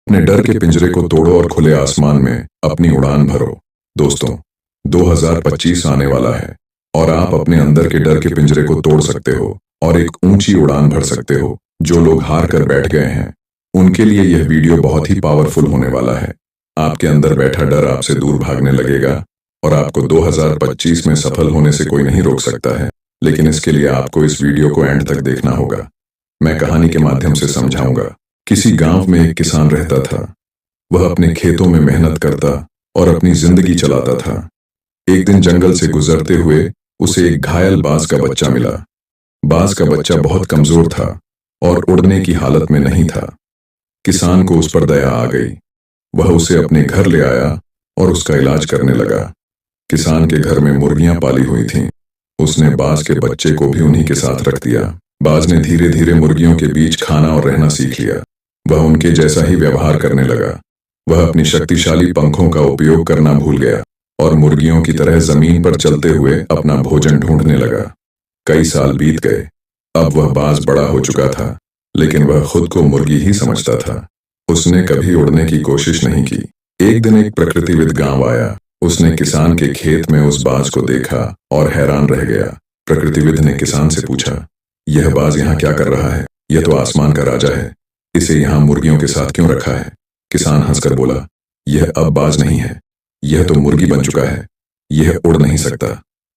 अपने डर के पिंजरे को तोड़ो और खुले आसमान में अपनी उड़ान भरो। दोस्तों, 2025 आने वाला है और आप अपने अंदर के डर के पिंजरे को तोड़ सकते हो और एक ऊंची उड़ान भर सकते हो। जो लोग हार कर बैठ गए हैं उनके लिए यह वीडियो बहुत ही पावरफुल होने वाला है। आपके अंदर बैठा डर आपसे दूर भागने लगेगा और आपको 2025 में सफल होने से कोई नहीं रोक सकता है। लेकिन इसके लिए आपको इस वीडियो को एंड तक देखना होगा। मैं कहानी के माध्यम से समझाऊंगा। किसी गांव में एक किसान रहता था। वह अपने खेतों में मेहनत करता और अपनी जिंदगी चलाता था। एक दिन जंगल से गुजरते हुए उसे एक घायल बाज का बच्चा मिला। बाज का बच्चा बहुत कमजोर था और उड़ने की हालत में नहीं था। किसान को उस पर दया आ गई। वह उसे अपने घर ले आया और उसका इलाज करने लगा। किसान के घर में मुर्गियां पाली हुई थीं। उसने बाज के बच्चे को भी उन्हीं के साथ रख दिया। बाज ने धीरे धीरे मुर्गियों के बीच खाना और रहना सीख लिया। वह उनके जैसा ही व्यवहार करने लगा। वह अपनी शक्तिशाली पंखों का उपयोग करना भूल गया और मुर्गियों की तरह जमीन पर चलते हुए अपना भोजन ढूंढने लगा। कई साल बीत गए। अब वह बाज बड़ा हो चुका था, लेकिन वह खुद को मुर्गी ही समझता था। उसने कभी उड़ने की कोशिश नहीं की। एक दिन एक प्रकृतिविद गांव आया। उसने किसान के खेत में उस बाज को देखा और हैरान रह गया। प्रकृतिविद ने किसान से पूछा, यह बाज यहाँ क्या कर रहा है? यह तो आसमान का राजा है, इसे यहाँ मुर्गियों के साथ क्यों रखा है? किसान हंसकर बोला, यह अब बाज नहीं है, यह तो मुर्गी बन चुका है, यह उड़ नहीं सकता।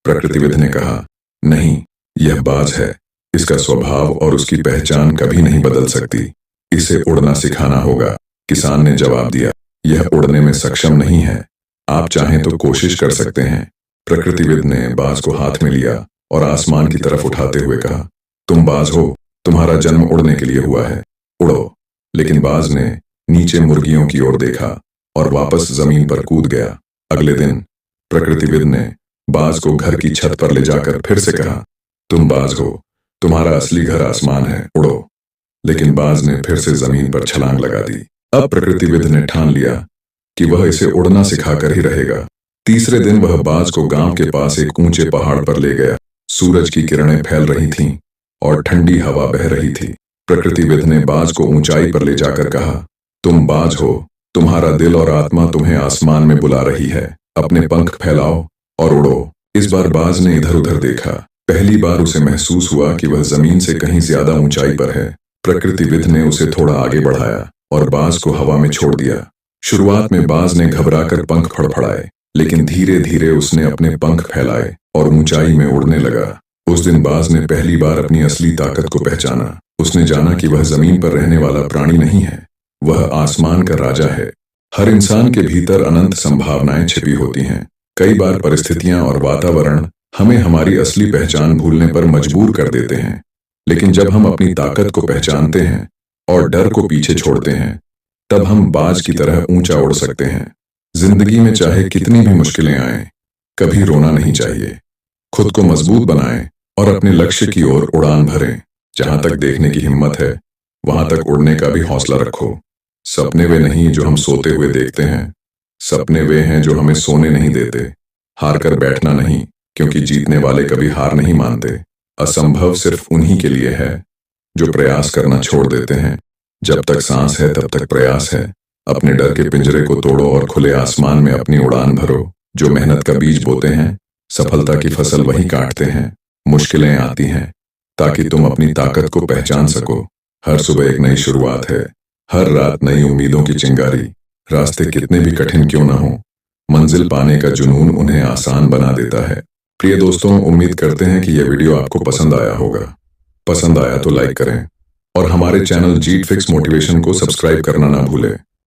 प्रकृतिविद ने कहा, नहीं, यह बाज है। इसका स्वभाव और उसकी पहचान कभी नहीं बदल सकती। इसे उड़ना सिखाना होगा। किसान ने जवाब दिया, यह उड़ने में सक्षम नहीं है, आप चाहें तो कोशिश कर सकते हैं। प्रकृतिविद ने बाज को हाथ में लिया और आसमान की तरफ उठाते हुए कहा, तुम बाज हो, तुम्हारा जन्म उड़ने के लिए हुआ है, उड़ो। लेकिन बाज ने नीचे मुर्गियों की ओर देखा और वापस जमीन पर कूद गया। अगले दिन प्रकृतिविद ने बाज को घर की छत पर ले जाकर फिर से कहा, तुम बाज हो, तुम्हारा असली घर आसमान है, उड़ो। लेकिन बाज ने फिर से जमीन पर छलांग लगा दी। अब प्रकृतिविद ने ठान लिया कि वह इसे उड़ना सिखाकर ही रहेगा। तीसरे दिन वह बाज को गांव के पास एक ऊंचे पहाड़ पर ले गया। सूरज की किरणें फैल रही थीं और ठंडी हवा बह रही थी। प्रकृतिविद ने बाज को ऊंचाई पर ले जाकर कहा, तुम बाज हो, तुम्हारा दिल और आत्मा तुम्हें आसमान में बुला रही है, अपने पंख फैलाओ और उड़ो। इस बार बाज ने इधर उधर देखा। पहली बार उसे महसूस हुआ कि वह जमीन से कहीं ज्यादा ऊंचाई पर है। प्रकृतिविद ने उसे थोड़ा आगे बढ़ाया और बाज को हवा में छोड़ दिया। शुरुआत में बाज ने घबराकर पंख फड़फड़ाए, लेकिन धीरे धीरे उसने अपने पंख फैलाए और ऊंचाई में उड़ने लगा। उस दिन बाज ने पहली बार अपनी असली ताकत को पहचाना। उसने जाना कि वह जमीन पर रहने वाला प्राणी नहीं है, वह आसमान का राजा है। हर इंसान के भीतर अनंत संभावनाएं छिपी होती हैं। कई बार परिस्थितियां और वातावरण हमें हमारी असली पहचान भूलने पर मजबूर कर देते हैं, लेकिन जब हम अपनी ताकत को पहचानते हैं और डर को पीछे छोड़ते हैं, तब हम बाज की तरह ऊंचा उड़ सकते हैं। जिंदगी में चाहे कितनी भी मुश्किलें आएं, कभी रोना नहीं चाहिए। खुद को मजबूत बनाएं और अपने लक्ष्य की ओर उड़ान भरें। जहां तक देखने की हिम्मत है, वहां तक उड़ने का भी हौसला रखो। सपने वे नहीं जो हम सोते हुए देखते हैं, सपने वे हैं जो हमें सोने नहीं देते। हार कर बैठना नहीं, क्योंकि जीतने वाले कभी हार नहीं मानते। असंभव सिर्फ उन्हीं के लिए है जो प्रयास करना छोड़ देते हैं। जब तक सांस है तब तक प्रयास है। अपने डर के पिंजरे को तोड़ो और खुले आसमान में अपनी उड़ान भरो। जो मेहनत का बीज बोते हैं, सफलता की फसल वही काटते हैं। मुश्किलें आती हैं ताकि तुम अपनी ताकत को पहचान सको। हर सुबह एक नई शुरुआत है, हर रात नई उम्मीदों की चिंगारी। रास्ते कितने भी कठिन क्यों ना हो, मंजिल पाने का जुनून उन्हें आसान बना देता है। प्रिय दोस्तों, उम्मीद करते हैं कि यह वीडियो आपको पसंद आया होगा। पसंद आया तो लाइक करें और हमारे चैनल जीट फिक्स मोटिवेशन को सब्सक्राइब करना ना भूलें।